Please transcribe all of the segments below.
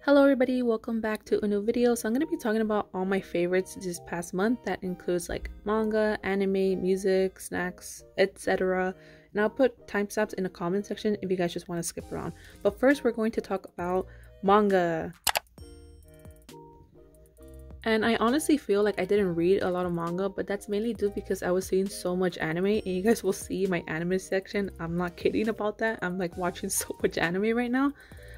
Hello everybody, welcome back to a new video. So I'm going to be talking about all my favorites this past month. That includes like manga, anime, music, snacks, etc. And I'll put timestamps in the comment section if you guys just want to skip around. But first we're going to talk about manga. And I honestly feel like I didn't read a lot of manga, but that's mainly due because I was seeing so much anime, and you guys will see my anime section. I'm not kidding about that. I'm like watching so much anime right now.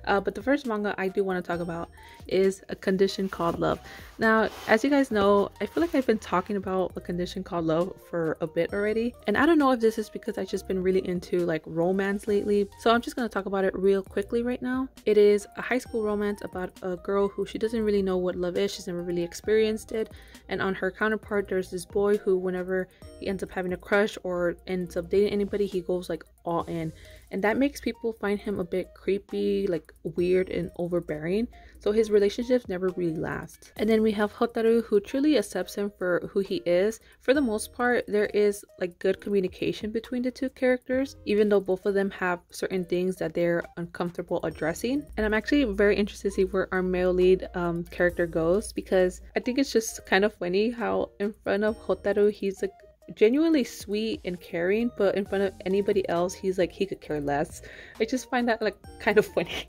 But the first manga I do want to talk about is A Condition Called Love. Now, as you guys know, I feel like I've been talking about A Condition Called Love for a bit already. And I don't know if this is because I've just been really into like romance lately. So I'm just going to talk about it real quickly right now. It is a high school romance about a girl who she doesn't really know what love is. She's never really experienced it. And on her counterpart, there's this boy who whenever he ends up having a crush or ends up dating anybody, he goes like all in. And that makes people find him a bit creepy, like weird and overbearing. So his relationships never really last. And then we have Hotaru, who truly accepts him for who he is. For the most part, there is like good communication between the two characters, even though both of them have certain things that they're uncomfortable addressing. And I'm actually very interested to see where our male lead character goes, because I think it's just kind of funny how in front of Hotaru, he's like genuinely sweet and caring, but in front of anybody else he's like he could care less. I just find that like kind of funny.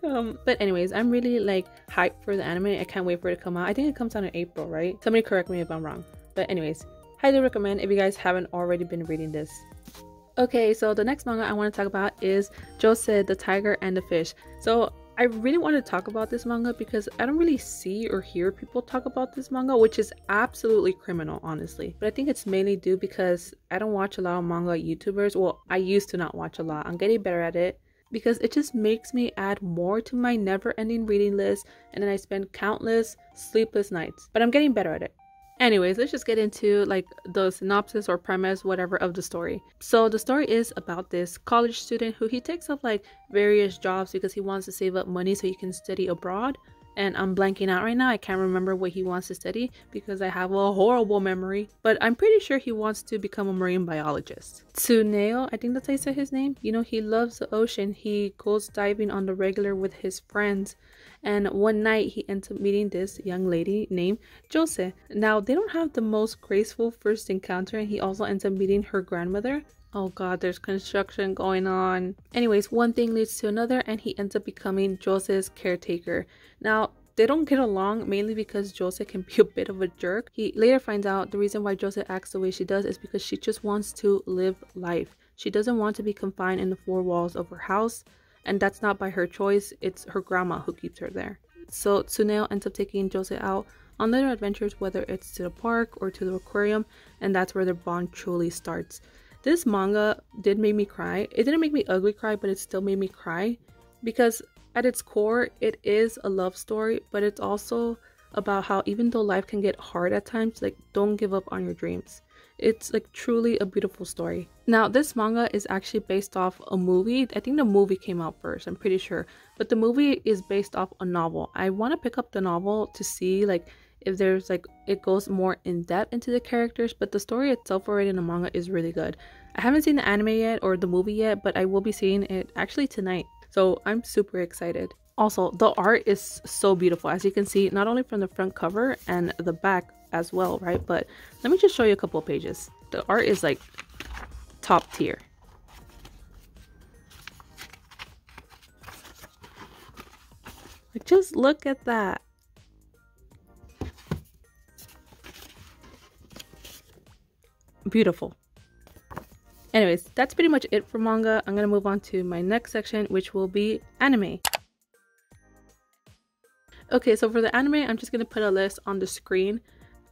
But anyways, I'm really like hyped for the anime. I can't wait for it to come out. I think it comes out in April, right? Somebody correct me if I'm wrong. But anyways, highly recommend if you guys haven't already been reading this. Okay, so the next manga I want to talk about is Jose, the Tiger and the Fish. So I really want to talk about this manga because I don't really see or hear people talk about this manga, which is absolutely criminal, honestly. But I think it's mainly due because I don't watch a lot of manga YouTubers. Well, I used to not watch a lot. I'm getting better at it because it just makes me add more to my never-ending reading list, and then I spend countless sleepless nights. But I'm getting better at it. Anyways, let's just get into like the synopsis or premise, whatever, of the story. So the story is about this college student who he takes up like various jobs because he wants to save up money so he can study abroad. And I'm blanking out right now. I can't remember what he wants to study because I have a horrible memory. But I'm pretty sure he wants to become a marine biologist. Tsuneo, I think that's how you say his name. You know, he loves the ocean. He goes diving on the regular with his friends. And one night he ends up meeting this young lady named Jose. Now, they don't have the most graceful first encounter, and he also ends up meeting her grandmother. Oh god, there's construction going on. Anyways, one thing leads to another, and he ends up becoming Jose's caretaker. Now, they don't get along mainly because Jose can be a bit of a jerk. He later finds out the reason why Jose acts the way she does is because she just wants to live life. She doesn't want to be confined in the four walls of her house, and that's not by her choice. It's her grandma who keeps her there. So Tsuneo ends up taking Jose out on little adventures, whether it's to the park or to the aquarium, and that's where their bond truly starts. This manga did make me cry. It didn't make me ugly cry, but it still made me cry because at its core, it is a love story, but it's also about how even though life can get hard at times, like don't give up on your dreams. It's like truly a beautiful story. Now, this manga is actually based off a movie. I think the movie came out first, I'm pretty sure. But the movie is based off a novel. I want to pick up the novel to see like if there's like it goes more in depth into the characters, but the story itself already in the manga is really good. I haven't seen the anime yet or the movie yet, but I will be seeing it actually tonight. So I'm super excited. Also, the art is so beautiful, as you can see, not only from the front cover and the back as well, right? But let me just show you a couple of pages. The art is like top tier. Like, just look at that. Beautiful. Anyways, that's pretty much it for manga. I'm gonna move on to my next section, which will be anime. Okay, so for the anime, I'm just gonna put a list on the screen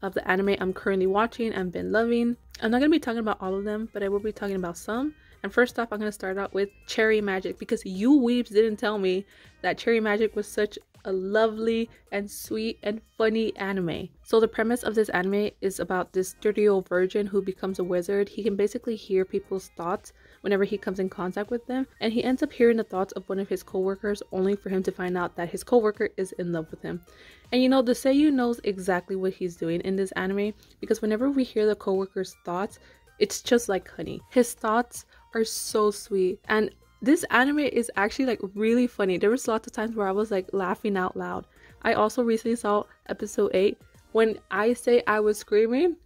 of the anime I'm currently watching and been loving. I'm not gonna be talking about all of them, but I will be talking about some. And first off, I'm gonna start out with Cherry Magic, because you weebs didn't tell me that Cherry Magic was such a lovely and sweet and funny anime. So the premise of this anime is about this dirty old virgin who becomes a wizard. He can basically hear people's thoughts whenever he comes in contact with them, and he ends up hearing the thoughts of one of his co-workers, only for him to find out that his co-worker is in love with him. And you know, the seiyuu knows exactly what he's doing in this anime, because whenever we hear the co-worker's thoughts, it's just like honey. His thoughts are so sweet, and This anime is actually like really funny. There was lots of times where I was like laughing out loud. I also recently saw episode 8. When I say I was screaming,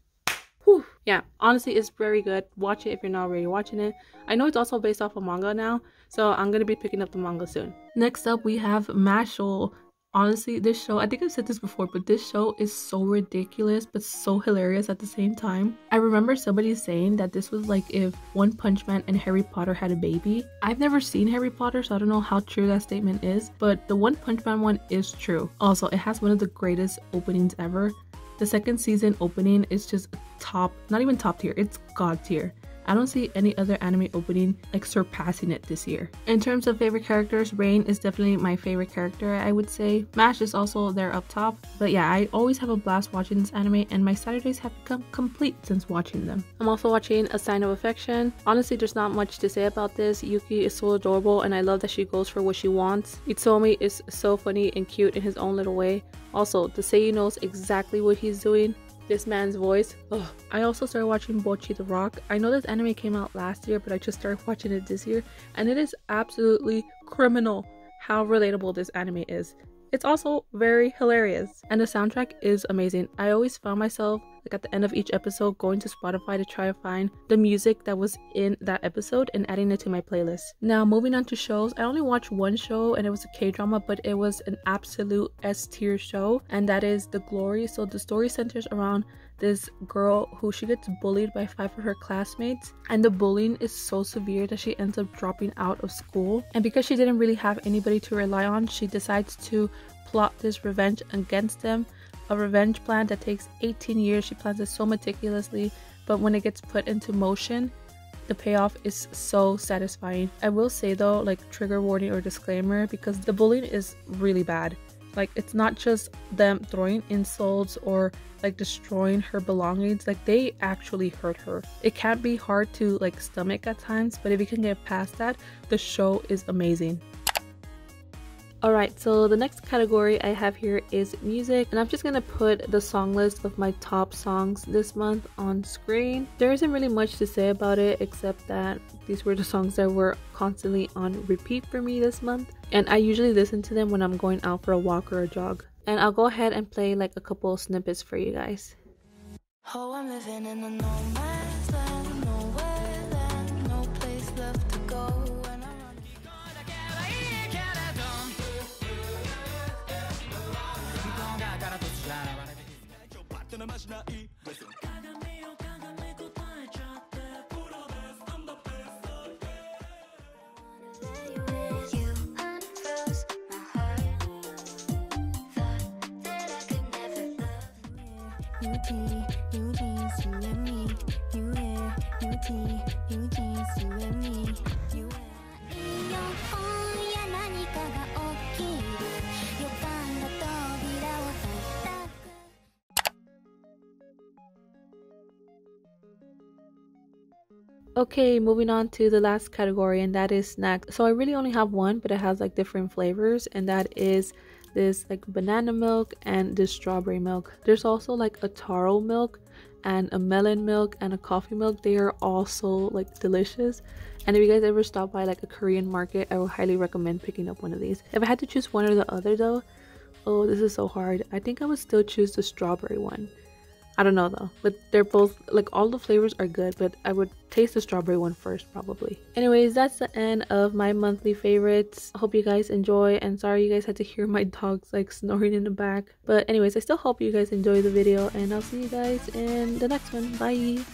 whew, yeah, honestly, it's very good. Watch it if you're not already watching it. I know it's also based off of manga now, so I'm gonna be picking up the manga soon. Next up, we have MASHLE. Honestly, this show, I think I've said this before, but this show is so ridiculous but so hilarious at the same time. I remember somebody saying that this was like if One Punch Man and Harry Potter had a baby. I've never seen Harry Potter, so I don't know how true that statement is, but the One Punch Man one is true. Also, it has one of the greatest openings ever. The second season opening is just top, not even top tier, it's god tier. I don't see any other anime opening like surpassing it this year. In terms of favorite characters, Rain is definitely my favorite character, I would say. MASH is also there up top. But yeah, I always have a blast watching this anime, and my Saturdays have become complete since watching them. I'm also watching A Sign of Affection. Honestly, there's not much to say about this. Yuki is so adorable, and I love that she goes for what she wants. Itsuomi is so funny and cute in his own little way. Also, the seiyuu knows exactly what he's doing. This man's voice. Ugh. I also started watching BOCCHI the Rock. I know this anime came out last year, but I just started watching it this year, and it is absolutely criminal how relatable this anime is. It's also very hilarious, and the soundtrack is amazing. I always found myself like at the end of each episode going to Spotify to try to find the music that was in that episode and adding it to my playlist. Now moving on to shows, I only watched one show, and it was a K-drama, but it was an absolute S-tier show, and that is The Glory. So the story centers around this girl who she gets bullied by 5 of her classmates, and the bullying is so severe that she ends up dropping out of school. And because she didn't really have anybody to rely on, she decides to plot this revenge against them. A revenge plan that takes 18 years. She plans it so meticulously, but when it gets put into motion, the payoff is so satisfying. I will say though, like trigger warning or disclaimer, because the bullying is really bad. Like, it's not just them throwing insults or like destroying her belongings, like they actually hurt her. It can be hard to like stomach at times, but if you can get past that, the show is amazing. Alright, so the next category I have here is music, and I'm just gonna put the song list of my top songs this month on screen. There isn't really much to say about it except that these were the songs that were constantly on repeat for me this month, and I usually listen to them when I'm going out for a walk or a jog. And I'll go ahead and play like a couple of snippets for you guys. Oh, I'm living in a no man's land, nowhere land, no place left to go. And I'm Okay, moving on to the last category, and that is snacks. So I really only have one, but it has like different flavors, and that is this like banana milk and this strawberry milk. There's also like a taro milk and a melon milk and a coffee milk. They are also like delicious, and if you guys ever stop by like a Korean market, I would highly recommend picking up one of these. If I had to choose one or the other though, oh, this is so hard. I think I would still choose the strawberry one. I don't know though, but they're both like, all the flavors are good, but I would taste the strawberry one first probably. Anyways, that's the end of my monthly favorites. I hope you guys enjoy, and sorry you guys had to hear my dogs like snoring in the back, but anyways, I still hope you guys enjoy the video, and I'll see you guys in the next one. Bye.